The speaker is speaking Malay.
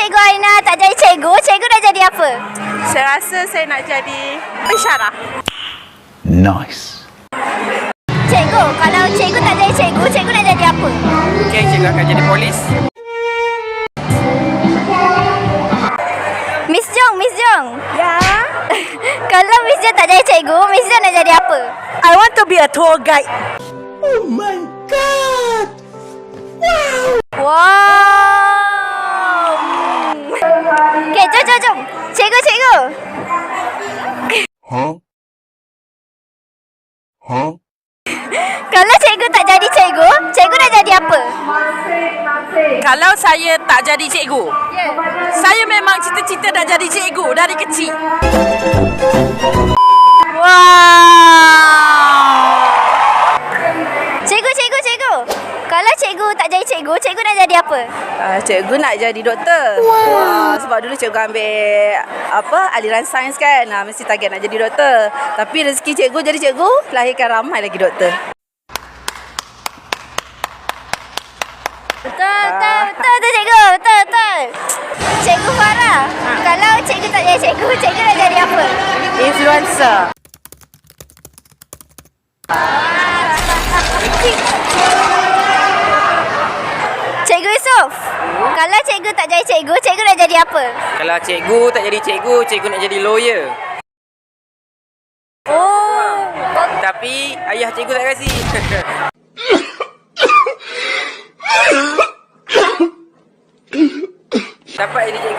cikgu Aina tak jadi cikgu, cikgu nak jadi apa? Saya rasa saya nak jadi pensyarah. Nice. Cikgu, kalau cikgu tak jadi cikgu, cikgu nak jadi apa? Mungkin cikgu akan jadi polis. Miss Jong, Miss Jong. Ya. Kalau Miss Jong tak jadi cikgu, Miss Jong nak jadi apa? I want to be a tour guide. Wow. Okay, jom. Cikgu, cikgu. Kalau cikgu tak jadi cikgu, cikgu nak jadi apa? Kalau saya tak jadi cikgu, Ya. saya memang cita-cita nak jadi cikgu dari kecil. Wow. Cikgu. Kalau cikgu tak jadi cikgu, cikgu nak jadi apa? Cikgu nak jadi doktor. Sebab dulu cikgu ambil aliran sains kan. Mesti target nak jadi doktor. Tapi rezeki cikgu jadi cikgu, lahirkan ramai lagi doktor. Betul cikgu. Betul. Cikgu Farah, kalau cikgu tak jadi cikgu, cikgu nak jadi apa? Influencer. Cikgu Yusof, kalau cikgu tak jadi cikgu, cikgu nak jadi apa? Kalau cikgu tak jadi cikgu, cikgu nak jadi lawyer. Oh. Tapi ayah cikgu tak kasi. Dapat jadi cikgu